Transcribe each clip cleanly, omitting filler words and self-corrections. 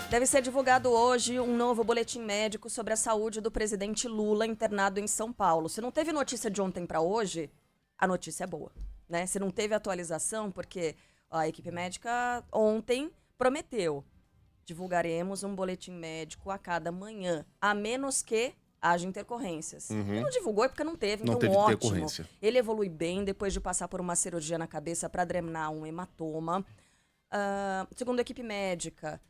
Deve ser divulgado hoje um novo boletim médico sobre a saúde do presidente Lula internado em São Paulo. Se não teve notícia de ontem para hoje, a notícia é boa, né? Se não teve atualização, porque a equipe médica ontem prometeu: divulgaremos um boletim médico a cada manhã, a menos que haja intercorrências. E não divulgou é porque não teve, então teve ótimo. intercorrência. Ele evolui bem depois de passar por uma cirurgia na cabeça para drenar um hematoma. Segundo a equipe médica,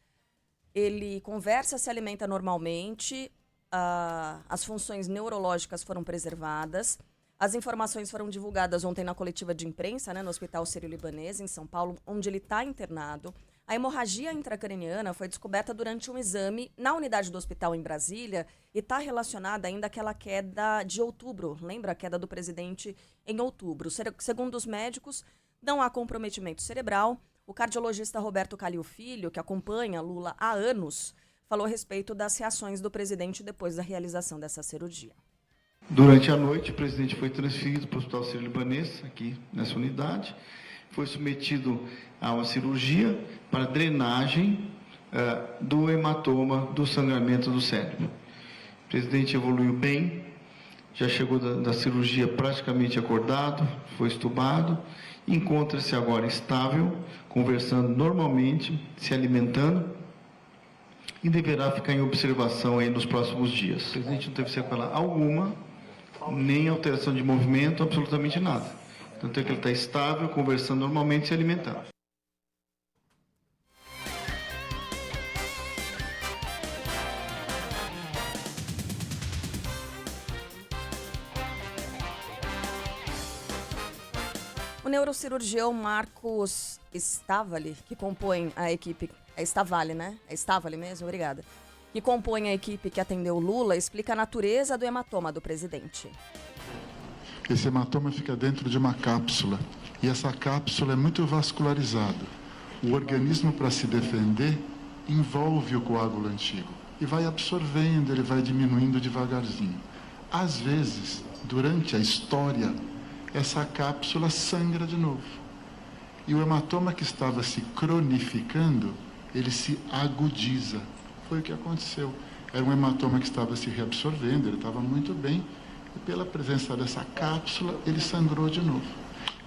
ele conversa, se alimenta normalmente, as funções neurológicas foram preservadas. As informações foram divulgadas ontem na coletiva de imprensa, né, no Hospital Sírio-Libanês, em São Paulo, onde ele está internado. A hemorragia intracraniana foi descoberta durante um exame na unidade do hospital em Brasília e está relacionada ainda àquela queda de outubro. Lembra a queda do presidente em outubro? Segundo os médicos, não há comprometimento cerebral. O cardiologista Roberto Calil Filho, que acompanha Lula há anos, falou a respeito das reações do presidente depois da realização dessa cirurgia. Durante a noite, o presidente foi transferido para o Hospital Sírio-Libanês, aqui nessa unidade. Foi submetido a uma cirurgia para drenagem do hematoma, do sangramento do cérebro. O presidente evoluiu bem, já chegou da cirurgia praticamente acordado, foi estubado, encontra-se agora estável, conversando normalmente, se alimentando e deverá ficar em observação aí nos próximos dias. O presidente não teve sequela alguma, nem alteração de movimento, absolutamente nada. Tanto é que ele está estável, conversando normalmente, se alimentando. O neurocirurgião Marcos Stavali, que compõe a equipe... É Stavali, né? É Stavali mesmo? Obrigada. Que compõe a equipe que atendeu Lula, explica a natureza do hematoma do presidente. Esse hematoma fica dentro de uma cápsula, e essa cápsula é muito vascularizada. O organismo, para se defender, envolve o coágulo antigo e vai absorvendo, ele vai diminuindo devagarzinho. Às vezes, durante a história, essa cápsula sangra de novo. E o hematoma que estava se cronificando, ele se agudiza. Foi o que aconteceu. Era um hematoma que estava se reabsorvendo, ele estava muito bem, e pela presença dessa cápsula, ele sangrou de novo.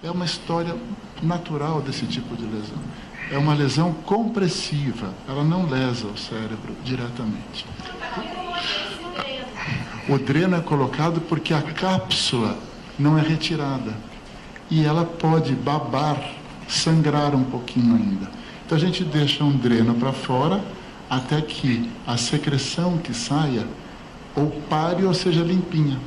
É uma história natural desse tipo de lesão. É uma lesão compressiva, ela não lesa o cérebro diretamente. O dreno é colocado porque a cápsula não é retirada. E ela pode babar, sangrar um pouquinho ainda. Então a gente deixa um dreno para fora até que a secreção que saia ou pare ou seja limpinha.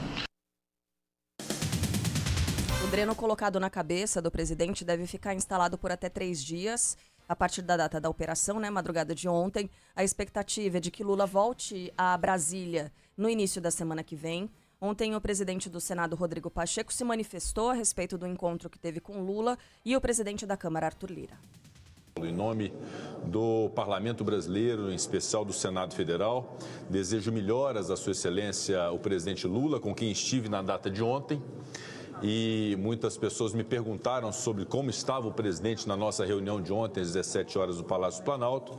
O dreno colocado na cabeça do presidente deve ficar instalado por até 3 dias, a partir da data da operação, né, madrugada de ontem. A expectativa é de que Lula volte a Brasília no início da semana que vem. Ontem, o presidente do Senado, Rodrigo Pacheco, se manifestou a respeito do encontro que teve com Lula e o presidente da Câmara, Arthur Lira. Em nome do Parlamento Brasileiro, em especial do Senado Federal, desejo melhoras à Sua Excelência, o presidente Lula, com quem estive na data de ontem. E muitas pessoas me perguntaram sobre como estava o presidente na nossa reunião de ontem, às 17 horas, no Palácio Planalto.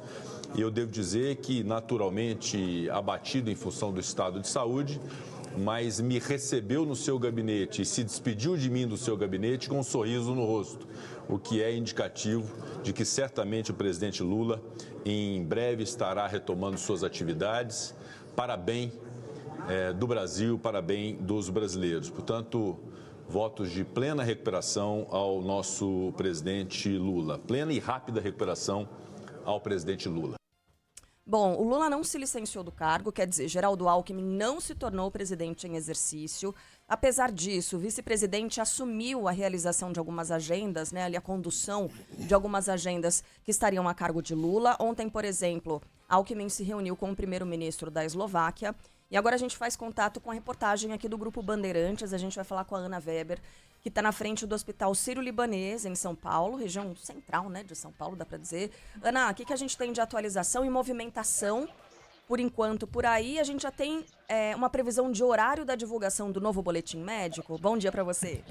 E eu devo dizer que, naturalmente, abatido em função do estado de saúde, mas me recebeu no seu gabinete e se despediu de mim do seu gabinete com um sorriso no rosto, o que é indicativo de que certamente o presidente Lula em breve estará retomando suas atividades para bem do Brasil, para bem dos brasileiros. Portanto, votos de plena recuperação ao nosso presidente Lula, plena e rápida recuperação ao presidente Lula. Bom, o Lula não se licenciou do cargo, quer dizer, Geraldo Alckmin não se tornou presidente em exercício. Apesar disso, o vice-presidente assumiu a realização de algumas agendas, né, ali a condução de algumas agendas que estariam a cargo de Lula. Ontem, por exemplo, Alckmin se reuniu com o primeiro-ministro da Eslováquia. E agora a gente faz contato com a reportagem aqui do Grupo Bandeirantes. A gente vai falar com a Ana Weber, que está na frente do Hospital Sírio-Libanês, em São Paulo, região central, né, de São Paulo, dá para dizer. Ana, o que a gente tem de atualização e movimentação, por enquanto, por aí? A gente já tem uma previsão de horário da divulgação do novo boletim médico? Bom dia para você.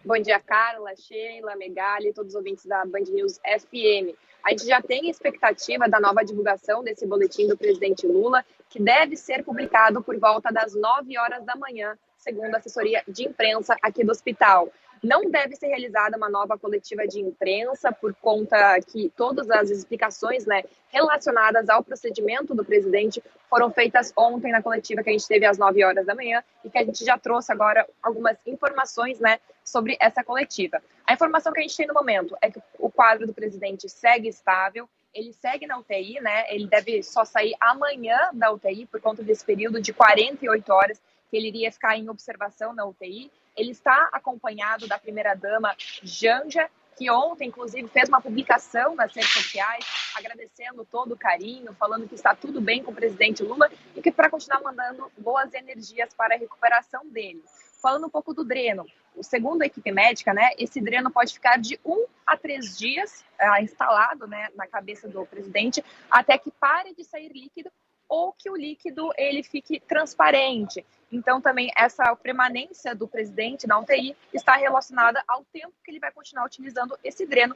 Bom dia, Carla, Sheila, Megali, todos os ouvintes da Band News FM. A gente já tem expectativa da nova divulgação desse boletim do presidente Lula, que deve ser publicado por volta das 9 horas da manhã, segundo a assessoria de imprensa aqui do hospital. Não deve ser realizada uma nova coletiva de imprensa, por conta que todas as explicações, relacionadas ao procedimento do presidente foram feitas ontem na coletiva que a gente teve às 9 horas da manhã e que a gente já trouxe agora algumas informações, sobre essa coletiva. A informação que a gente tem no momento é que o quadro do presidente segue estável, ele segue na UTI, ele deve só sair amanhã da UTI por conta desse período de 48 horas que ele iria ficar em observação na UTI. Ele está acompanhado da primeira-dama Janja, que ontem, inclusive, fez uma publicação nas redes sociais, agradecendo todo o carinho, falando que está tudo bem com o presidente Lula e que para continuar mandando boas energias para a recuperação dele. Falando um pouco do dreno, segundo a equipe médica, esse dreno pode ficar de 1 a 3 dias instalado na cabeça do presidente, até que pare de sair líquido ou que o líquido ele fique transparente. Então, também, essa permanência do presidente na UTI está relacionada ao tempo que ele vai continuar utilizando esse dreno,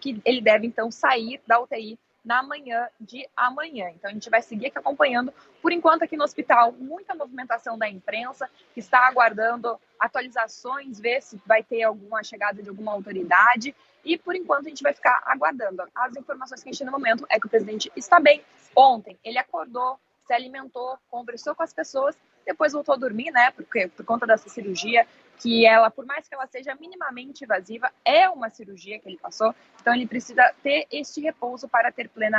que ele deve, sair da UTI na manhã de amanhã. Então, a gente vai seguir aqui acompanhando. Por enquanto, aqui no hospital, muita movimentação da imprensa, que está aguardando atualizações, ver se vai ter alguma chegada de alguma autoridade. E, por enquanto, a gente vai ficar aguardando. As informações que a gente tem no momento é que o presidente está bem. Ontem, ele acordou, se alimentou, conversou com as pessoas, depois voltou a dormir, porque por conta dessa cirurgia, que ela, por mais que ela seja minimamente invasiva, é uma cirurgia que ele passou, então ele precisa ter este repouso para ter plena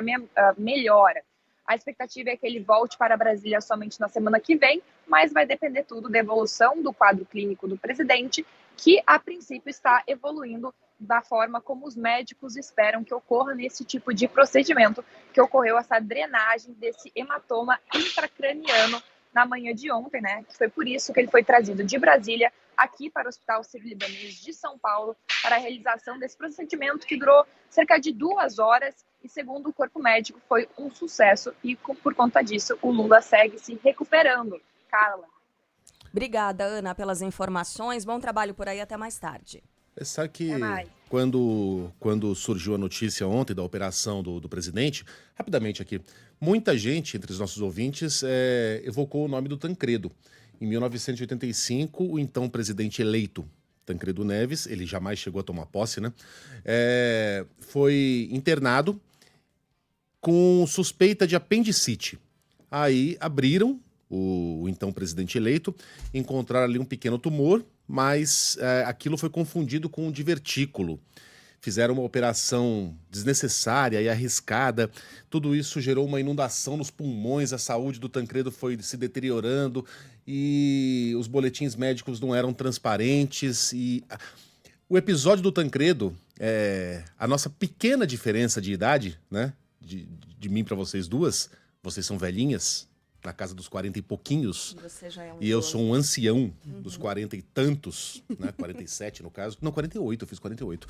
melhora. A expectativa é que ele volte para Brasília somente na semana que vem, mas vai depender tudo da evolução do quadro clínico do presidente, que a princípio está evoluindo da forma como os médicos esperam que ocorra nesse tipo de procedimento, que ocorreu essa drenagem desse hematoma intracraniano na manhã de ontem, que foi por isso que ele foi trazido de Brasília aqui para o Hospital Sírio-Libanês de São Paulo para a realização desse procedimento que durou cerca de 2 horas e, segundo o corpo médico, foi um sucesso e, por conta disso, o Lula segue se recuperando. Carla. Obrigada, Ana, pelas informações. Bom trabalho por aí, até mais tarde. Sabe que quando surgiu a notícia ontem da operação do presidente, rapidamente aqui, muita gente entre os nossos ouvintes evocou o nome do Tancredo. Em 1985, o então presidente eleito, Tancredo Neves, ele jamais chegou a tomar posse, foi internado com suspeita de apendicite. Aí abriram o então presidente eleito, encontraram ali um pequeno tumor, mas aquilo foi confundido com um divertículo. Fizeram uma operação desnecessária e arriscada. Tudo isso gerou uma inundação nos pulmões, a saúde do Tancredo foi se deteriorando e os boletins médicos não eram transparentes. E o episódio do Tancredo, a nossa pequena diferença de idade, de mim para vocês duas, vocês são velhinhas, na casa dos 40 e pouquinhos, Você já é um e eu sou um ancião dos 40 e tantos, 47 no caso, não, 48, eu fiz 48.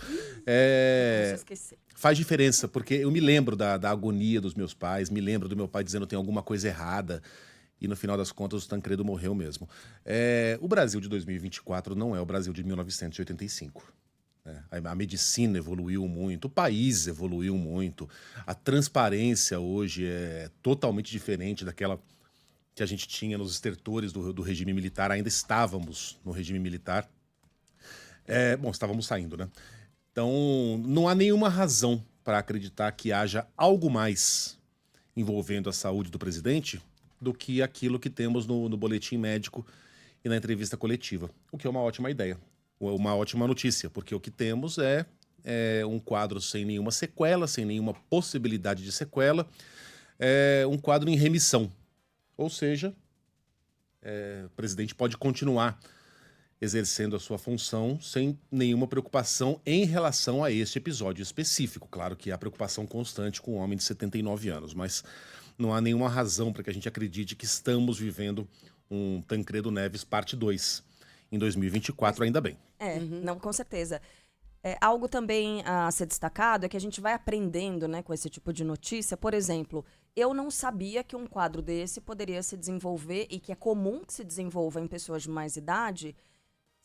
Faz diferença, porque eu me lembro da agonia dos meus pais, me lembro do meu pai dizendo que tem alguma coisa errada, e no final das contas o Tancredo morreu mesmo. O Brasil de 2024 não é o Brasil de 1985. A medicina evoluiu muito, o país evoluiu muito, a transparência hoje é totalmente diferente daquela que a gente tinha nos estertores do regime militar. Ainda estávamos no regime militar. Estávamos saindo, Então, não há nenhuma razão para acreditar que haja algo mais envolvendo a saúde do presidente do que aquilo que temos no boletim médico e na entrevista coletiva, o que é uma ótima ideia, uma ótima notícia, porque o que temos é um quadro sem nenhuma sequela, sem nenhuma possibilidade de sequela, um quadro em remissão. Ou seja, o presidente pode continuar exercendo a sua função sem nenhuma preocupação em relação a este episódio específico. Claro que há preocupação constante com um homem de 79 anos, mas não há nenhuma razão para que a gente acredite que estamos vivendo um Tancredo Neves parte 2 em 2024, ainda bem. Não, com certeza. Algo também a ser destacado é que a gente vai aprendendo, com esse tipo de notícia. Por exemplo, eu não sabia que um quadro desse poderia se desenvolver e que é comum que se desenvolva em pessoas de mais idade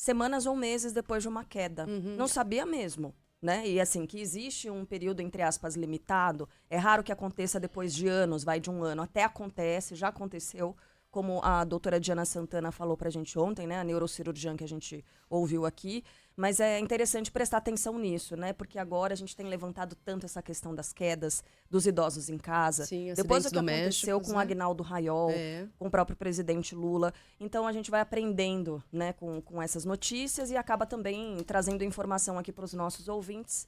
semanas ou meses depois de uma queda. Não sabia mesmo. Né? E assim, que existe um período, entre aspas, limitado. É raro que aconteça depois de anos, vai de um ano. Até acontece, já aconteceu, como a doutora Diana Santana falou pra gente ontem, né? A neurocirurgiã que a gente ouviu aqui. Mas é interessante prestar atenção nisso, né? Porque agora a gente tem levantado tanto essa questão das quedas dos idosos em casa. Sim, depois do acidentes que aconteceu domésticos, com o né? Agnaldo Raiol, com o próprio presidente Lula. Então a gente vai aprendendo, né, com essas notícias e acaba também trazendo informação aqui para os nossos ouvintes.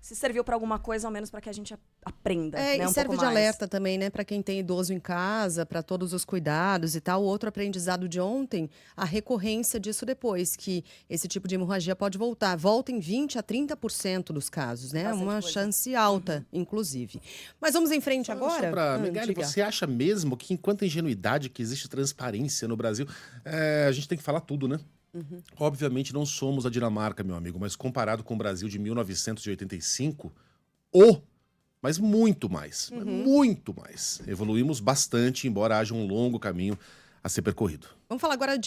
Se serviu para alguma coisa, ao menos para que a gente aprenda. Né, E um serve pouco de mais. alerta também, né, para quem tem idoso em casa, para todos os cuidados e tal. O outro aprendizado de ontem, a recorrência disso depois, que esse tipo de hemorragia pode voltar. Volta em 20% a 30% dos casos, né? Bastante Uma coisa. chance alta, inclusive. Mas vamos em frente agora? Só pra, Megali, Diga. você acha mesmo que enquanto ingenuidade que existe transparência no Brasil, a gente tem que falar tudo, né? Obviamente não somos a Dinamarca, meu amigo, mas comparado com o Brasil de 1985, mas muito mais, muito mais. Evoluímos bastante, embora haja um longo caminho a ser percorrido. Vamos falar agora